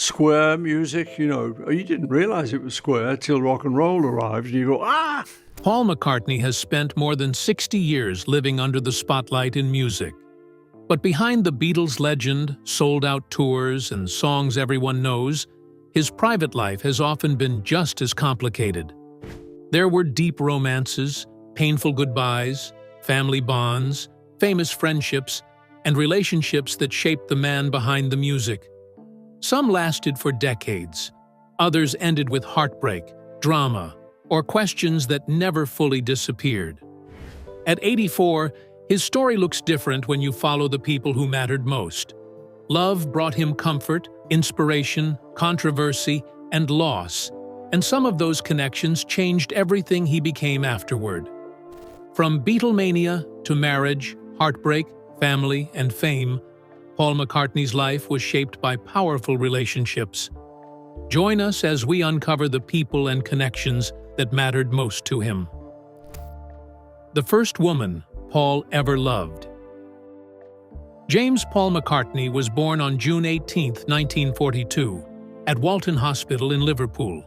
square music, you didn't realize it was square till rock and roll arrived, and you go, ah! Paul McCartney has spent more than 60 years living under the spotlight in music. But behind the Beatles legend, sold-out tours, and songs everyone knows, his private life has often been just as complicated. There were deep romances, painful goodbyes, family bonds, famous friendships, and relationships that shaped the man behind the music. Some lasted for decades. Others ended with heartbreak, drama, or questions that never fully disappeared. At 84, his story looks different when you follow the people who mattered most. Love brought him comfort, inspiration, controversy, and loss, and some of those connections changed everything he became afterward. From Beatlemania to marriage, heartbreak, family, and fame, Paul McCartney's life was shaped by powerful relationships. Join us as we uncover the people and connections that mattered most to him. The first woman Paul ever loved. James Paul McCartney was born on June 18, 1942, at Walton Hospital in Liverpool.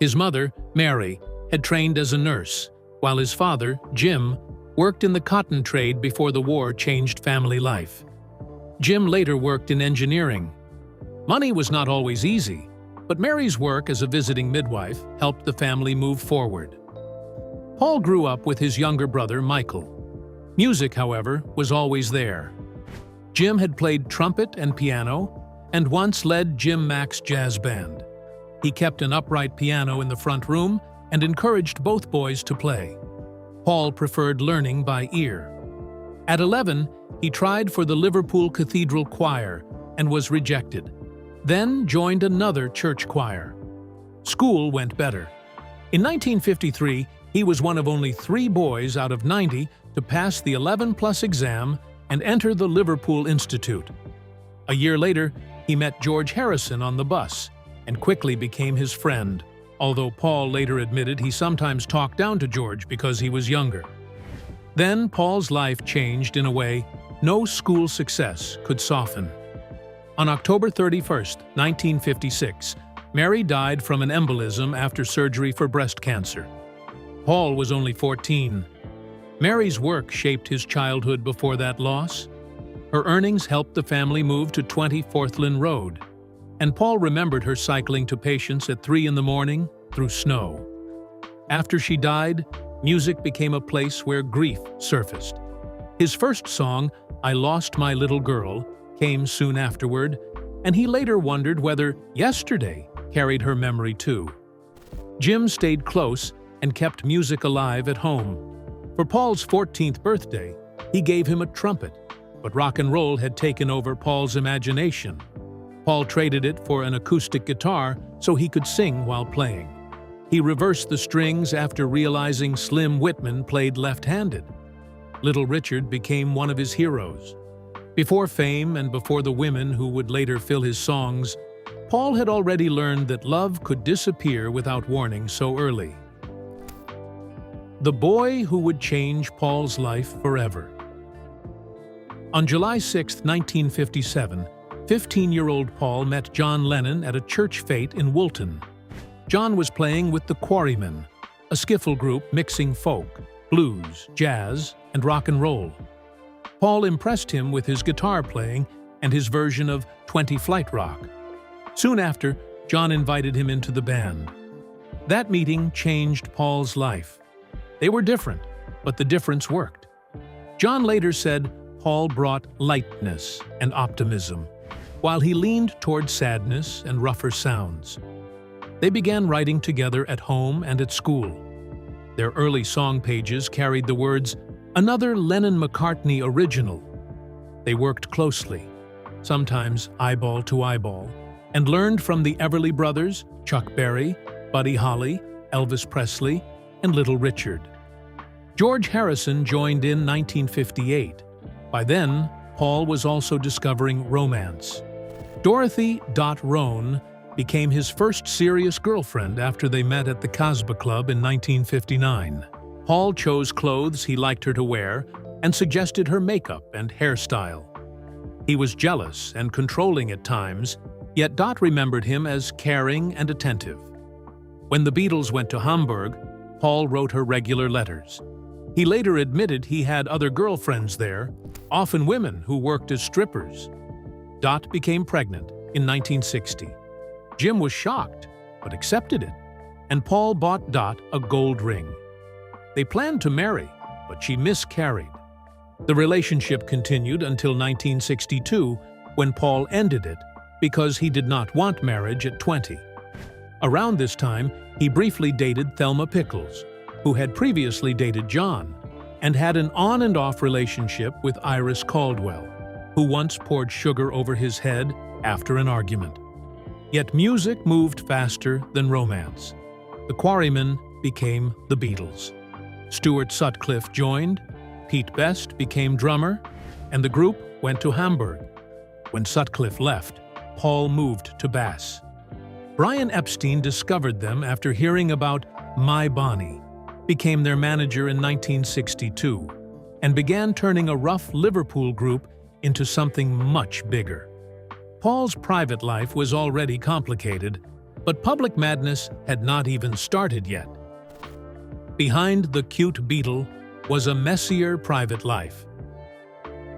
His mother, Mary, had trained as a nurse, while his father, Jim, worked in the cotton trade before the war changed family life. Jim later worked in engineering. Money was not always easy, but Mary's work as a visiting midwife helped the family move forward. Paul grew up with his younger brother, Michael. Music, however, was always there. Jim had played trumpet and piano, and once led Jim Mack's jazz band. He kept an upright piano in the front room and encouraged both boys to play. Paul preferred learning by ear. At 11, he tried for the Liverpool Cathedral Choir and was rejected, then joined another church choir. School went better. In 1953, he was one of only 3 boys out of 90 to pass the 11+ exam and enter the Liverpool Institute. A year later, he met George Harrison on the bus and quickly became his friend, although Paul later admitted he sometimes talked down to George because he was younger. Then Paul's life changed in a way no school success could soften. On October 31, 1956, Mary died from an embolism after surgery for breast cancer. Paul was only 14. Mary's work shaped his childhood before that loss. Her earnings helped the family move to 20 Forthlin Road, and Paul remembered her cycling to patients at 3 in the morning through snow. After she died, music became a place where grief surfaced. His first song, I Lost My Little Girl, came soon afterward, and he later wondered whether Yesterday carried her memory too. Jim stayed close and kept music alive at home. For Paul's 14th birthday, he gave him a trumpet, but rock and roll had taken over Paul's imagination. Paul traded it for an acoustic guitar so he could sing while playing. He reversed the strings after realizing Slim Whitman played left-handed. Little Richard became one of his heroes. Before fame and before the women who would later fill his songs, Paul had already learned that love could disappear without warning so early. The boy who would change Paul's life forever. On July 6, 1957, 15-year-old Paul met John Lennon at a church fete in Woolton. John was playing with the Quarrymen, a skiffle group mixing folk, blues, jazz, and rock and roll. Paul impressed him with his guitar playing and his version of 20 Flight Rock. Soon after, John invited him into the band. That meeting changed Paul's life. They were different, but the difference worked. John later said Paul brought lightness and optimism, while he leaned toward sadness and rougher sounds. They began writing together at home and at school. Their early song pages carried the words, "Another Lennon-McCartney original." They worked closely, sometimes eyeball to eyeball, and learned from the Everly Brothers, Chuck Berry, Buddy Holly, Elvis Presley, and Little Richard. George Harrison joined in 1958. By then, Paul was also discovering romance. Dorothy Rohn became his first serious girlfriend after they met at the Casbah Club in 1959. Paul chose clothes he liked her to wear and suggested her makeup and hairstyle. He was jealous and controlling at times, Yet Dot remembered him as caring and attentive. When the Beatles went to Hamburg, Paul wrote her regular letters. He later admitted he had other girlfriends there, often women who worked as strippers. Dot became pregnant in 1960. Jim was shocked, but accepted it, and Paul bought Dot a gold ring. They planned to marry, but she miscarried. The relationship continued until 1962, when Paul ended it because he did not want marriage at 20. Around this time, he briefly dated Thelma Pickles, who had previously dated John, and had an on-and-off relationship with Iris Caldwell, who once poured sugar over his head after an argument. Yet music moved faster than romance. The Quarrymen became the Beatles. Stuart Sutcliffe joined, Pete Best became drummer, and the group went to Hamburg. When Sutcliffe left, Paul moved to bass. Brian Epstein discovered them after hearing about My Bonnie, became their manager in 1962, and began turning a rough Liverpool group into something much bigger. Paul's private life was already complicated, but public madness had not even started yet. Behind the cute Beatle was a messier private life.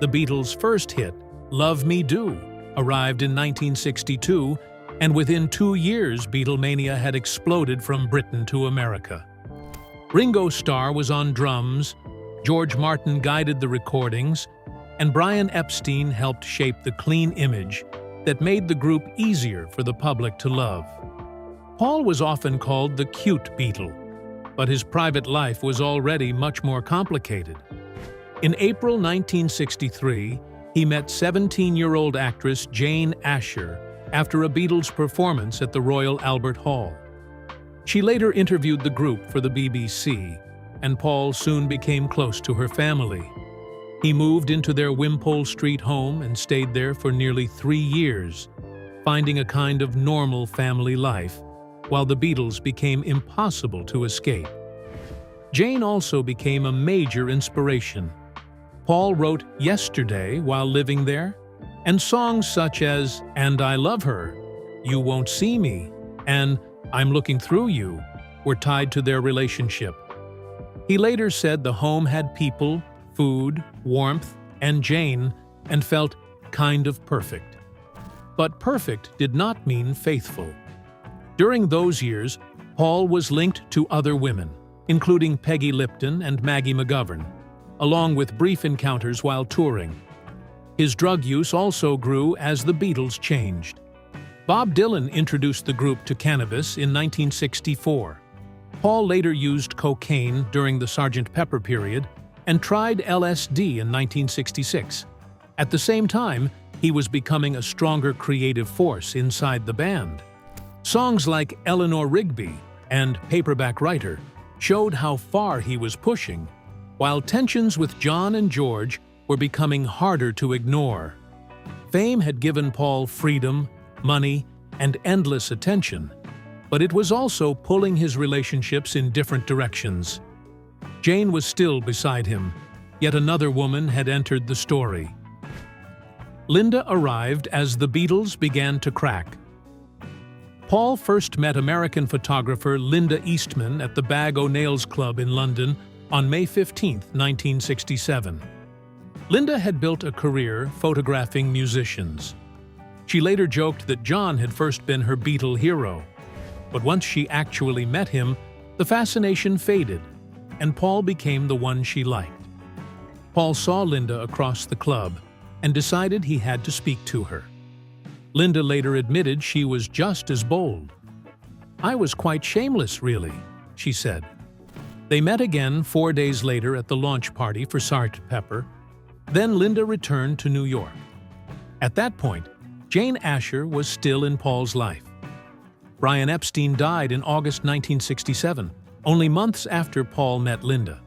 The Beatles' first hit, Love Me Do, arrived in 1962, and within 2 years Beatlemania had exploded from Britain to America. Ringo Starr was on drums, George Martin guided the recordings, and Brian Epstein helped shape the clean image that made the group easier for the public to love. Paul was often called the cute Beatle, but his private life was already much more complicated. In April 1963, he met 17-year-old actress Jane Asher after a Beatles performance at the Royal Albert Hall. She later interviewed the group for the BBC, and Paul soon became close to her family. He moved into their Wimpole Street home and stayed there for nearly 3 years, finding a kind of normal family life, while the Beatles became impossible to escape. Jane also became a major inspiration. Paul wrote Yesterday while living there, and songs such as And I Love Her, You Won't See Me, and I'm Looking Through You were tied to their relationship. He later said the home had people, food, warmth, and Jane, and felt kind of perfect. But perfect did not mean faithful. During those years, Paul was linked to other women, including Peggy Lipton and Maggie McGovern, along with brief encounters while touring. His drug use also grew as the Beatles changed. Bob Dylan introduced the group to cannabis in 1964. Paul later used cocaine during the Sgt. Pepper period and tried LSD in 1966. At the same time, he was becoming a stronger creative force inside the band. Songs like Eleanor Rigby and Paperback Writer showed how far he was pushing, while tensions with John and George were becoming harder to ignore. Fame had given Paul freedom, money, and endless attention, but it was also pulling his relationships in different directions. Jane was still beside him, yet another woman had entered the story. Linda arrived as the Beatles began to crack. Paul first met American photographer Linda Eastman at the Bag O'Nails Club in London on May 15, 1967. Linda had built a career photographing musicians. She later joked that John had first been her Beatle hero, but once she actually met him, the fascination faded, and Paul became the one she liked. Paul saw Linda across the club and decided he had to speak to her. Linda later admitted she was just as bold. "I was quite shameless, really," she said. They met again 4 days later at the launch party for Sgt. Pepper. Then Linda returned to New York. At that point, Jane Asher was still in Paul's life. Brian Epstein died in August 1967, only months after Paul met Linda.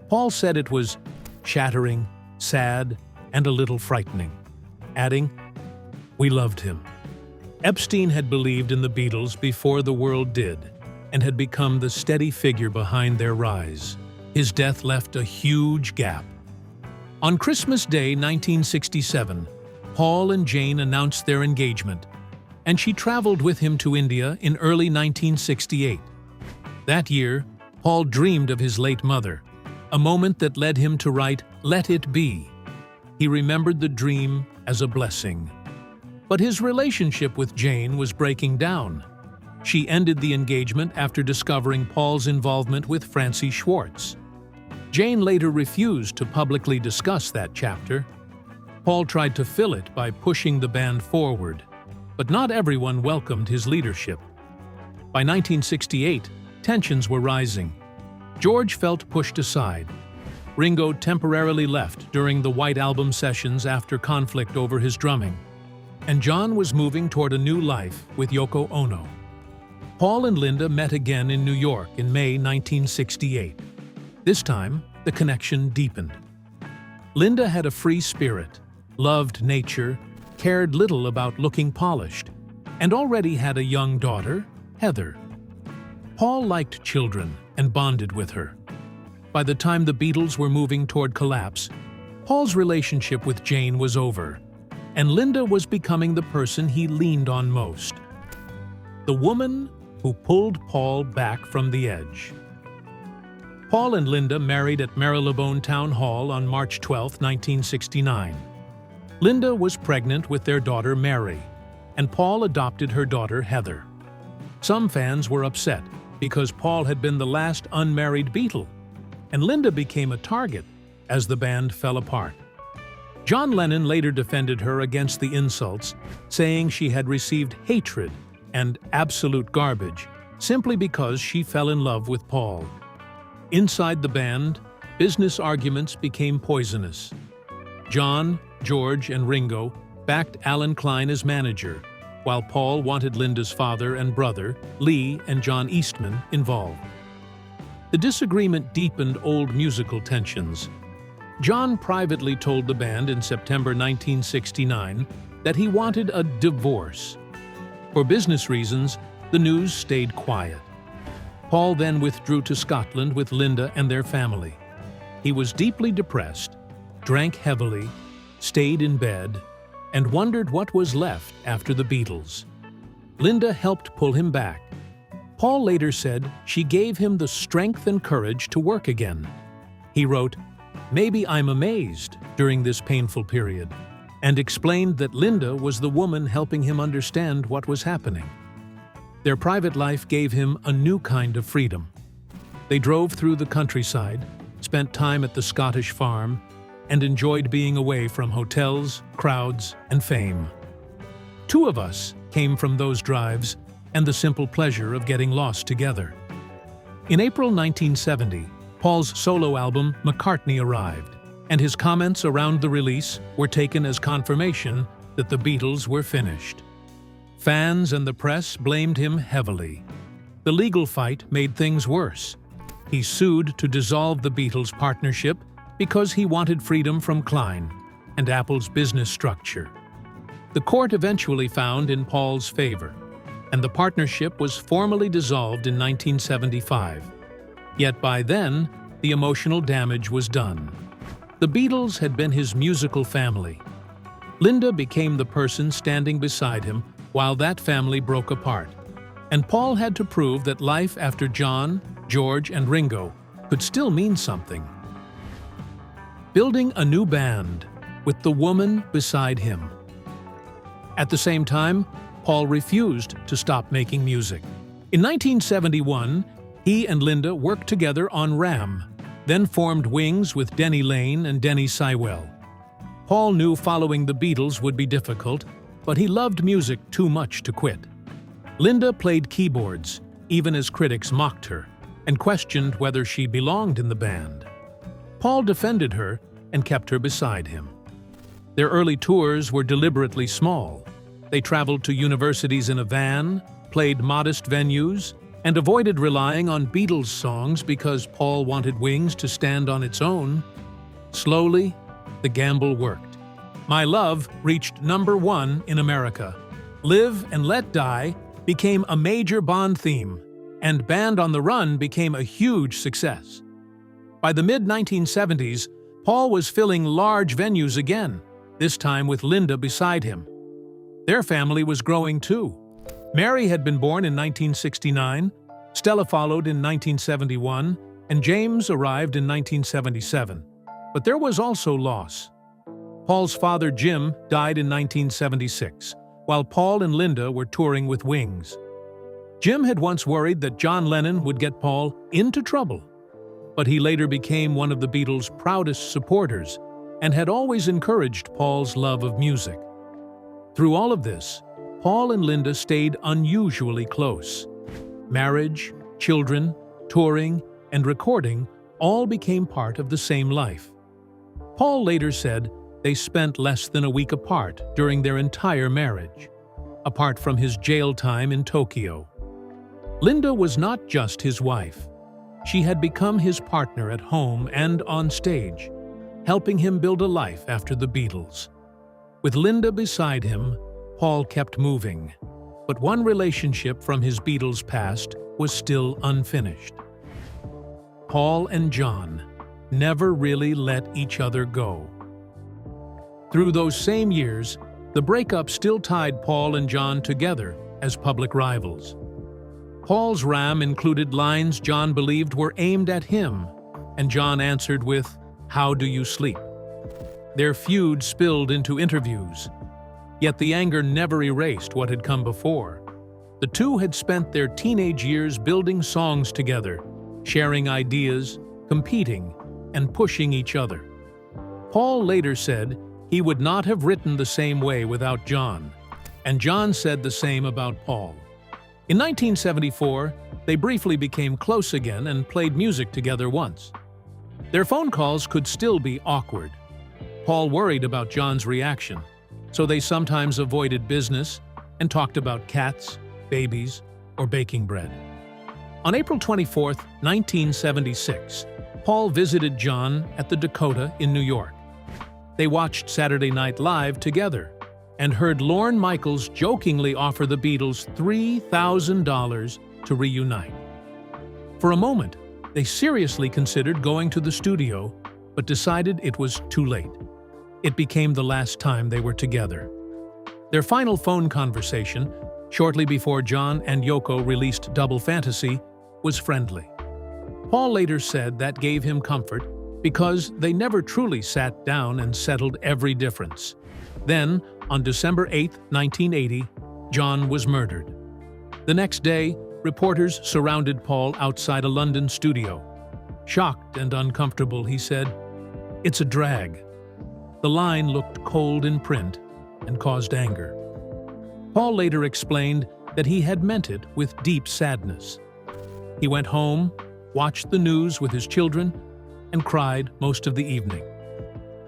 Paul said it was shattering, sad, and a little frightening, adding, "We loved him." Epstein had believed in the Beatles before the world did, and had become the steady figure behind their rise. His death left a huge gap. On Christmas Day 1967, Paul and Jane announced their engagement. and she traveled with him to India in early 1968. That year, Paul dreamed of his late mother, a moment that led him to write "Let It Be." He remembered the dream as a blessing. But his relationship with Jane was breaking down. She ended the engagement after discovering Paul's involvement with Francie Schwartz. Jane later refused to publicly discuss that chapter. Paul tried to fill it by pushing the band forward, but not everyone welcomed his leadership. By 1968, tensions were rising. George felt pushed aside. Ringo temporarily left during the White Album sessions after conflict over his drumming, and John was moving toward a new life with Yoko Ono. Paul and Linda met again in New York in May 1968. This time, the connection deepened. Linda had a free spirit, loved nature, cared little about looking polished, and already had a young daughter, Heather. Paul liked children and bonded with her. By the time the Beatles were moving toward collapse, Paul's relationship with Jane was over, and Linda was becoming the person he leaned on most. The woman who pulled Paul back from the edge. Paul and Linda married at Marylebone Town Hall on March 12, 1969. Linda was pregnant with their daughter Mary, and Paul adopted her daughter Heather. Some fans were upset because Paul had been the last unmarried Beatle, and Linda became a target as the band fell apart. John Lennon later defended her against the insults, saying she had received hatred and absolute garbage simply because she fell in love with Paul. Inside the band, business arguments became poisonous. John, George, and Ringo backed Alan Klein as manager, while Paul wanted Linda's father and brother, Lee and John Eastman, involved. The disagreement deepened old musical tensions. John privately told the band in September 1969 that he wanted a divorce. For business reasons, the news stayed quiet. Paul then withdrew to Scotland with Linda and their family. He was deeply depressed, drank heavily, stayed in bed, and wondered what was left after the Beatles. Linda helped pull him back. Paul later said she gave him the strength and courage to work again. He wrote, "Maybe I'm amazed during this painful period," and explained that Linda was the woman helping him understand what was happening. Their private life gave him a new kind of freedom. They drove through the countryside, spent time at the Scottish farm, and enjoyed being away from hotels, crowds, and fame. Two of us came from those drives and the simple pleasure of getting lost together. In April 1970, Paul's solo album McCartney arrived, and his comments around the release were taken as confirmation that the Beatles were finished. Fans and the press blamed him heavily. The legal fight made things worse. He sued to dissolve the Beatles' partnership because he wanted freedom from Klein and Apple's business structure. The court eventually found in Paul's favor, and the partnership was formally dissolved in 1975. Yet by then, the emotional damage was done. The Beatles had been his musical family. Linda became the person standing beside him while that family broke apart, and Paul had to prove that life after John, George, and Ringo could still mean something. Building a new band with the woman beside him. At the same time, Paul refused to stop making music. In 1971, he and Linda worked together on Ram, then formed Wings with Denny Laine and Denny Seiwell. Paul knew following the Beatles would be difficult, but he loved music too much to quit. Linda played keyboards, even as critics mocked her, and questioned whether she belonged in the band. Paul defended her and kept her beside him. Their early tours were deliberately small. They traveled to universities in a van, played modest venues, and avoided relying on Beatles songs because Paul wanted Wings to stand on its own. Slowly, the gamble worked. My Love reached #1 in America. Live and Let Die became a major Bond theme, and Band on the Run became a huge success. By the mid-1970s, Paul was filling large venues again, this time with Linda beside him. Their family was growing too. Mary had been born in 1969, Stella followed in 1971, and James arrived in 1977. But there was also loss. Paul's father, Jim, died in 1976, while Paul and Linda were touring with Wings. Jim had once worried that John Lennon would get Paul into trouble, but he later became one of the Beatles' proudest supporters and had always encouraged Paul's love of music. Through all of this, Paul and Linda stayed unusually close. Marriage, children, touring, and recording all became part of the same life. Paul later said they spent less than a week apart during their entire marriage, apart from his jail time in Tokyo. Linda was not just his wife. She had become his partner at home and on stage, helping him build a life after the Beatles. With Linda beside him, Paul kept moving, but one relationship from his Beatles past was still unfinished. Paul and John never really let each other go. Through those same years, the breakup still tied Paul and John together as public rivals. Paul's ram included lines John believed were aimed at him, and John answered with, "How do you sleep?" Their feud spilled into interviews, yet the anger never erased what had come before. The two had spent their teenage years building songs together, sharing ideas, competing, and pushing each other. Paul later said he would not have written the same way without John, and John said the same about Paul. In 1974, they briefly became close again and played music together once. Their phone calls could still be awkward. Paul worried about John's reaction, so they sometimes avoided business and talked about cats, babies, or baking bread. On April 24, 1976, Paul visited John at the Dakota in New York. They watched Saturday Night Live together and heard Lorne Michaels jokingly offer the Beatles $3,000 to reunite. For a moment, they seriously considered going to the studio, but decided it was too late. It became the last time they were together. Their final phone conversation, shortly before John and Yoko released Double Fantasy, was friendly. Paul later said that gave him comfort because they never truly sat down and settled every difference. Then, on December 8, 1980, John was murdered. The next day, reporters surrounded Paul outside a London studio. Shocked and uncomfortable, he said, "It's a drag." The line looked cold in print and caused anger. Paul later explained that he had meant it with deep sadness. He went home, watched the news with his children, and cried most of the evening.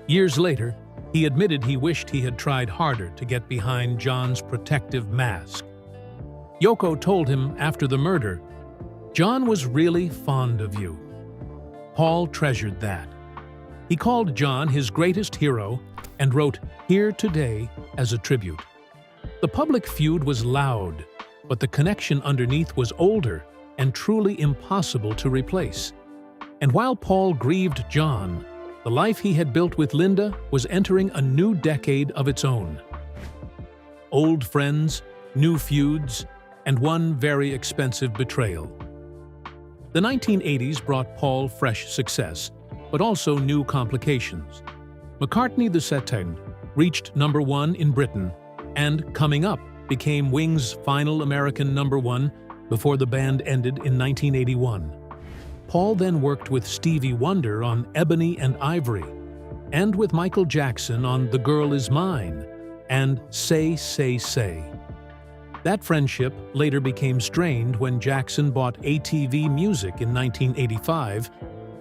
Years later, he admitted he wished he had tried harder to get behind John's protective mask. Yoko told him after the murder, "John was really fond of you." Paul treasured that. He called John his greatest hero and wrote "Here Today" as a tribute. The public feud was loud, but the connection underneath was older and truly impossible to replace. And while Paul grieved John, the life he had built with Linda was entering a new decade of its own. Old friends, new feuds, and one very expensive betrayal. The 1980s brought Paul fresh success, but also new complications. McCartney the Second reached #1 in Britain, and Coming Up became Wings' final American #1 before the band ended in 1981. Paul then worked with Stevie Wonder on Ebony and Ivory, and with Michael Jackson on The Girl Is Mine and Say, Say, Say. That friendship later became strained when Jackson bought ATV Music in 1985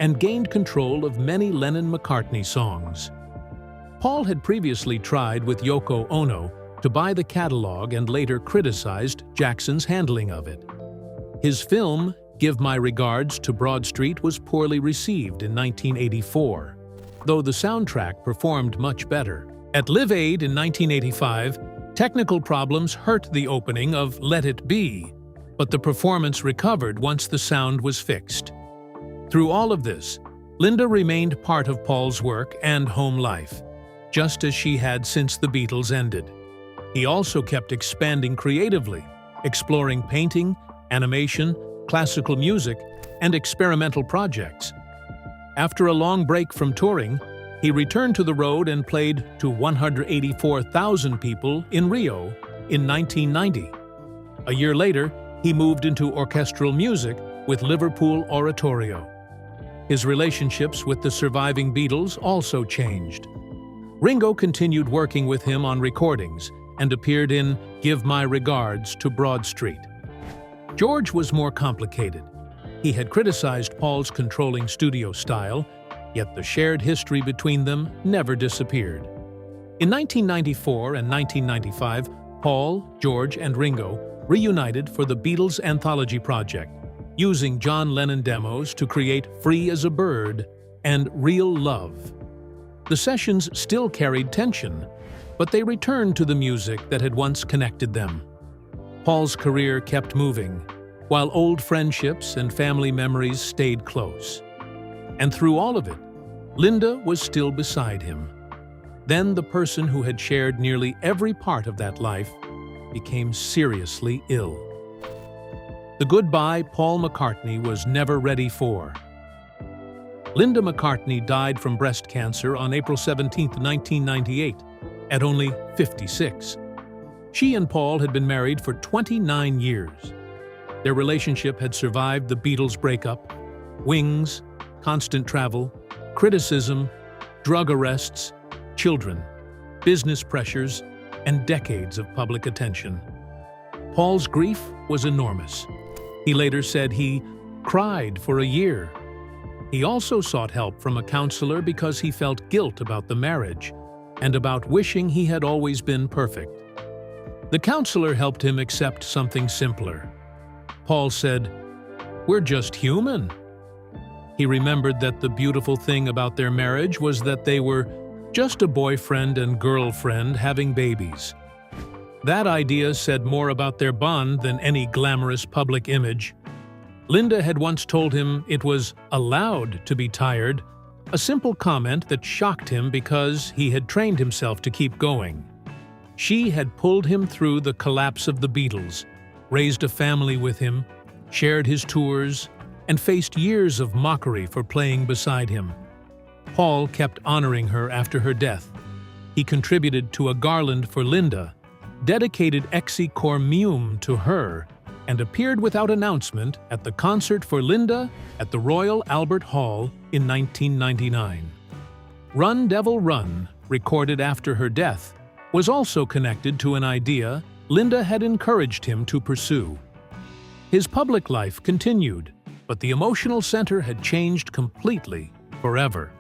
and gained control of many Lennon-McCartney songs. Paul had previously tried with Yoko Ono to buy the catalog and later criticized Jackson's handling of it. His film, Give My Regards to Broad Street, was poorly received in 1984, though the soundtrack performed much better. At Live Aid in 1985, technical problems hurt the opening of Let It Be, but the performance recovered once the sound was fixed. Through all of this, Linda remained part of Paul's work and home life, just as she had since the Beatles ended. He also kept expanding creatively, exploring painting, animation, classical music, and experimental projects. After a long break from touring, he returned to the road and played to 184,000 people in Rio in 1990. A year later, he moved into orchestral music with Liverpool Oratorio. His relationships with the surviving Beatles also changed. Ringo continued working with him on recordings and appeared in Give My Regards to Broad Street. George was more complicated. He had criticized Paul's controlling studio style, yet the shared history between them never disappeared. In 1994 and 1995, Paul, George, and Ringo reunited for the Beatles Anthology Project, using John Lennon demos to create Free as a Bird and Real Love. The sessions still carried tension, but they returned to the music that had once connected them. Paul's career kept moving, while old friendships and family memories stayed close. And through all of it, Linda was still beside him. Then the person who had shared nearly every part of that life became seriously ill. The goodbye Paul McCartney was never ready for. Linda McCartney died from breast cancer on April 17, 1998, at only 56. She and Paul had been married for 29 years. Their relationship had survived the Beatles' breakup, Wings, constant travel, criticism, drug arrests, children, business pressures, and decades of public attention. Paul's grief was enormous. He later said he cried for a year. He also sought help from a counselor because he felt guilt about the marriage and about wishing he had always been perfect. The counselor helped him accept something simpler. Paul said, "We're just human." He remembered that the beautiful thing about their marriage was that they were just a boyfriend and girlfriend having babies. That idea said more about their bond than any glamorous public image. Linda had once told him it was allowed to be tired, a simple comment that shocked him because he had trained himself to keep going. She had pulled him through the collapse of the Beatles, raised a family with him, shared his tours, and faced years of mockery for playing beside him. Paul kept honoring her after her death. He contributed to a garland for Linda, dedicated Exi Cor Meum to her, and appeared without announcement at the concert for Linda at the Royal Albert Hall in 1999. Run Devil Run, recorded after her death, was also connected to an idea Linda had encouraged him to pursue. His public life continued, but the emotional center had changed completely, forever.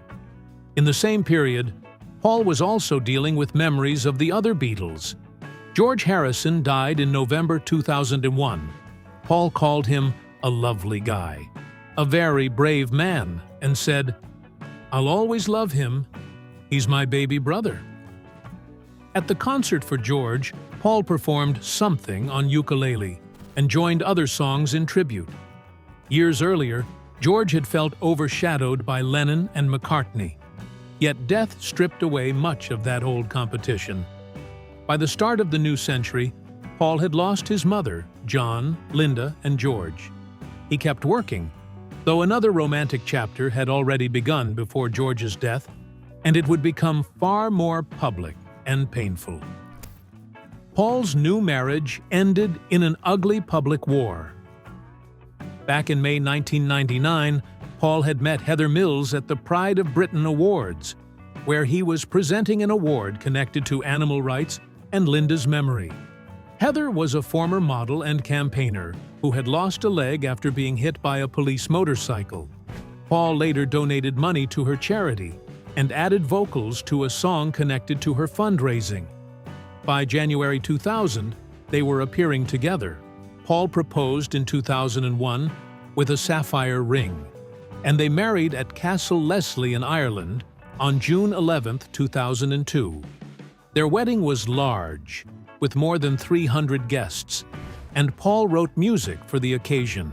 In the same period, Paul was also dealing with memories of the other Beatles. George Harrison died in November 2001. Paul called him a lovely guy, a very brave man, and said, "I'll always love him. He's my baby brother." At the concert for George, Paul performed Something on ukulele and joined other songs in tribute. Years earlier, George had felt overshadowed by Lennon and McCartney. Yet death stripped away much of that old competition. By the start of the new century, Paul had lost his mother, John, Linda, and George. He kept working, though another romantic chapter had already begun before George's death, and it would become far more public and painful. Paul's new marriage ended in an ugly public war. Back in May 1999, Paul had met Heather Mills at the Pride of Britain Awards, where he was presenting an award connected to animal rights and Linda's memory. Heather was a former model and campaigner who had lost a leg after being hit by a police motorcycle. Paul later donated money to her charity and added vocals to a song connected to her fundraising. By January 2000, they were appearing together. Paul proposed in 2001 with a sapphire ring, and they married at Castle Leslie in Ireland on June 11, 2002. Their wedding was large, with more than 300 guests, and Paul wrote music for the occasion.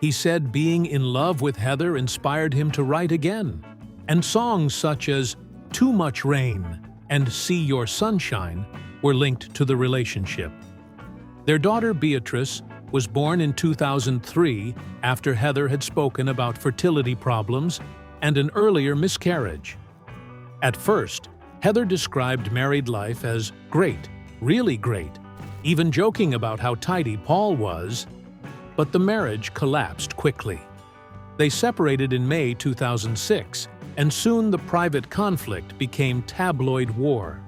He said being in love with Heather inspired him to write again, and songs such as Too Much Rain and See Your Sunshine were linked to the relationship. Their daughter Beatrice was born in 2003 after Heather had spoken about fertility problems and an earlier miscarriage. At first, Heather described married life as great, really great, even joking about how tidy Paul was, but the marriage collapsed quickly. They separated in May 2006, and soon the private conflict became tabloid war.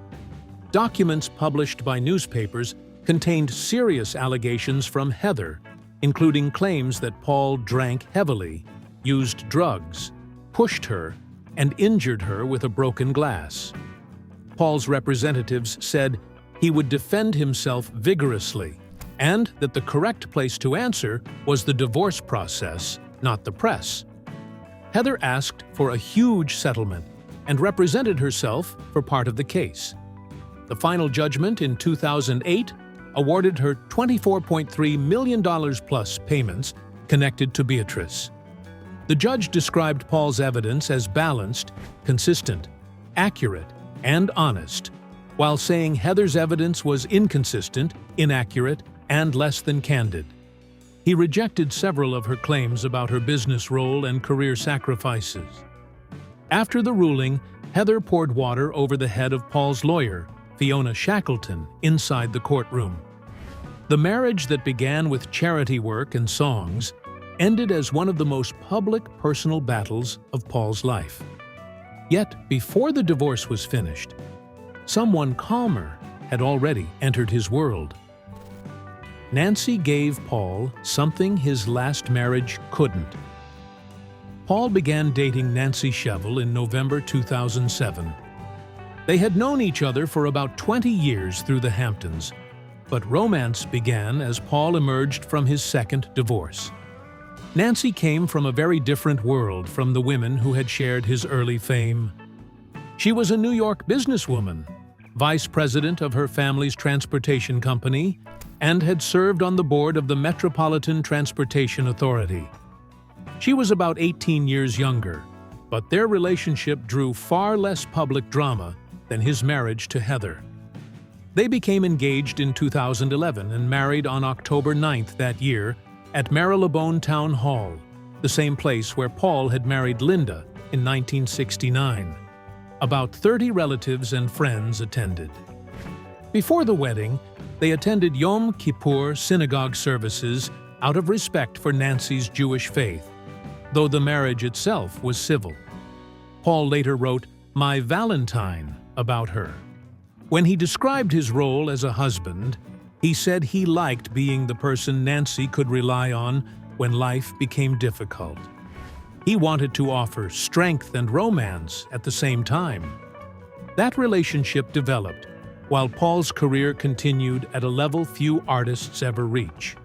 Documents published by newspapers contained serious allegations from Heather, including claims that Paul drank heavily, used drugs, pushed her, and injured her with a broken glass. Paul's representatives said he would defend himself vigorously, and that the correct place to answer was the divorce process, not the press. Heather asked for a huge settlement and represented herself for part of the case. The final judgment in 2008 awarded her $24.3 million plus payments connected to Beatrice. The judge described Paul's evidence as balanced, consistent, accurate, and honest, while saying Heather's evidence was inconsistent, inaccurate, and less than candid. He rejected several of her claims about her business role and career sacrifices. After the ruling, Heather poured water over the head of Paul's lawyer, Fiona Shackleton, inside the courtroom. The marriage that began with charity work and songs ended as one of the most public personal battles of Paul's life. Yet, before the divorce was finished, someone calmer had already entered his world. Nancy gave Paul something his last marriage couldn't. Paul began dating Nancy Shevell in November 2007. They had known each other for about 20 years through the Hamptons, but romance began as Paul emerged from his second divorce. Nancy came from a very different world from the women who had shared his early fame. She was a New York businesswoman, vice president of her family's transportation company, and had served on the board of the Metropolitan Transportation Authority. She was about 18 years younger, but their relationship drew far less public drama than his marriage to Heather. They became engaged in 2011 and married on October 9th that year at Marylebone Town Hall, the same place where Paul had married Linda in 1969. About 30 relatives and friends attended. Before the wedding, they attended Yom Kippur synagogue services out of respect for Nancy's Jewish faith, though the marriage itself was civil. Paul later wrote, "My Valentine," about her. When he described his role as a husband, he said he liked being the person Nancy could rely on when life became difficult. He wanted to offer strength and romance at the same time. That relationship developed, while Paul's career continued at a level few artists ever reach.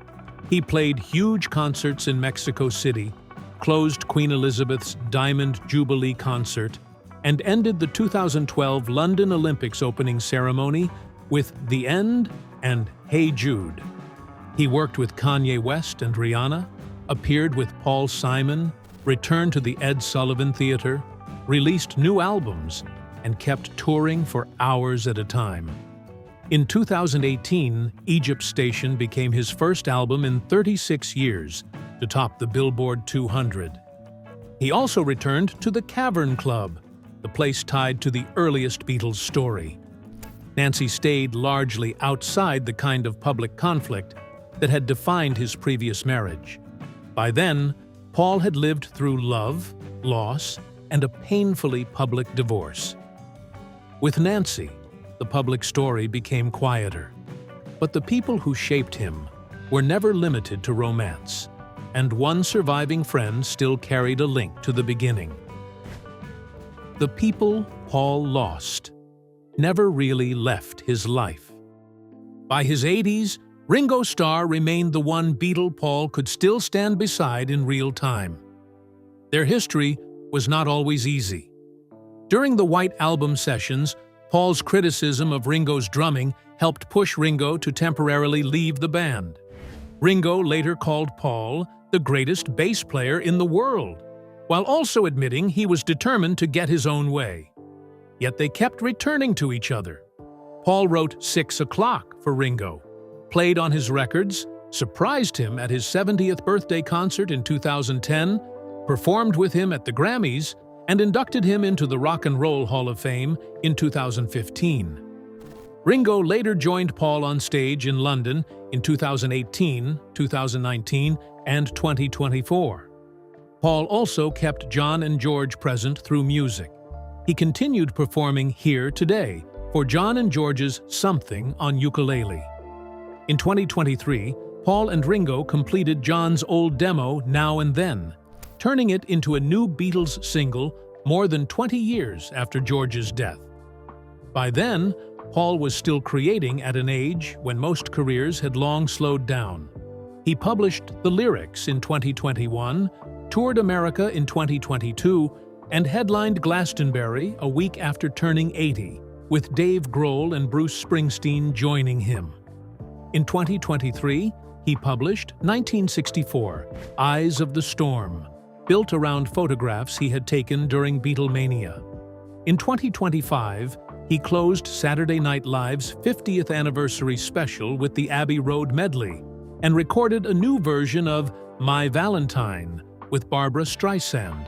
He played huge concerts in Mexico City, closed Queen Elizabeth's Diamond Jubilee concert, and ended the 2012 London Olympics opening ceremony with The End and Hey Jude. He worked with Kanye West and Rihanna, appeared with Paul Simon, returned to the Ed Sullivan Theater, released new albums, and kept touring for hours at a time. In 2018, Egypt Station became his first album in 36 years to top the Billboard 200. He also returned to the Cavern Club, the place tied to the earliest Beatles story. Nancy stayed largely outside the kind of public conflict that had defined his previous marriage. By then, Paul had lived through love, loss, and a painfully public divorce. With Nancy, the public story became quieter. But the people who shaped him were never limited to romance, and one surviving friend still carried a link to the beginning. The people Paul lost never really left his life. By his 80s, Ringo Starr remained the one Beatle Paul could still stand beside in real time. Their history was not always easy. During the White Album sessions, Paul's criticism of Ringo's drumming helped push Ringo to temporarily leave the band. Ringo later called Paul the greatest bass player in the world, while also admitting he was determined to get his own way. Yet they kept returning to each other. Paul wrote 6 O'Clock for Ringo, played on his records, surprised him at his 70th birthday concert in 2010, performed with him at the Grammys, and inducted him into the Rock and Roll Hall of Fame in 2015. Ringo later joined Paul on stage in London in 2018, 2019, and 2024. Paul also kept John and George present through music. He continued performing Here Today for John and George's Something on ukulele. In 2023, Paul and Ringo completed John's old demo Now and Then, turning it into a new Beatles single more than 20 years after George's death. By then, Paul was still creating at an age when most careers had long slowed down. He published the lyrics in 2021, toured America in 2022, and headlined Glastonbury a week after turning 80, with Dave Grohl and Bruce Springsteen joining him. In 2023, he published 1964, Eyes of the Storm, built around photographs he had taken during Beatlemania. In 2025, he closed Saturday Night Live's 50th anniversary special with the Abbey Road medley and recorded a new version of My Valentine with Barbra Streisand.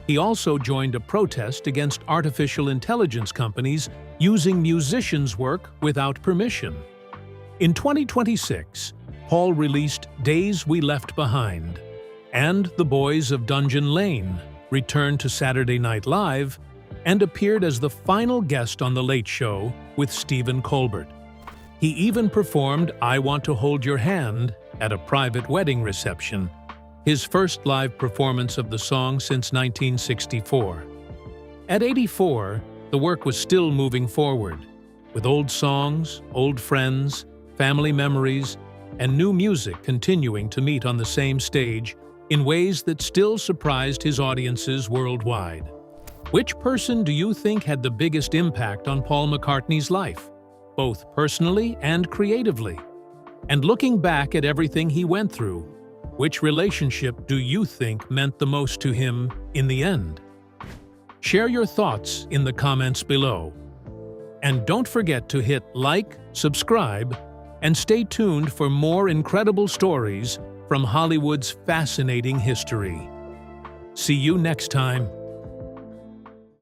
He also joined a protest against artificial intelligence companies using musicians' work without permission. In 2026, Paul released Days We Left Behind, and the Boys of Dungeon Lane returned to Saturday Night Live and appeared as the final guest on The Late Show with Stephen Colbert. He even performed I Want to Hold Your Hand at a private wedding reception, his first live performance of the song since 1964. At 84, the work was still moving forward, with old songs, old friends, family memories, and new music continuing to meet on the same stage in ways that still surprised his audiences worldwide. Which person do you think had the biggest impact on Paul McCartney's life, both personally and creatively? And looking back at everything he went through, which relationship do you think meant the most to him in the end? Share your thoughts in the comments below. And don't forget to hit like, subscribe, and stay tuned for more incredible stories from Hollywood's fascinating history. See you next time.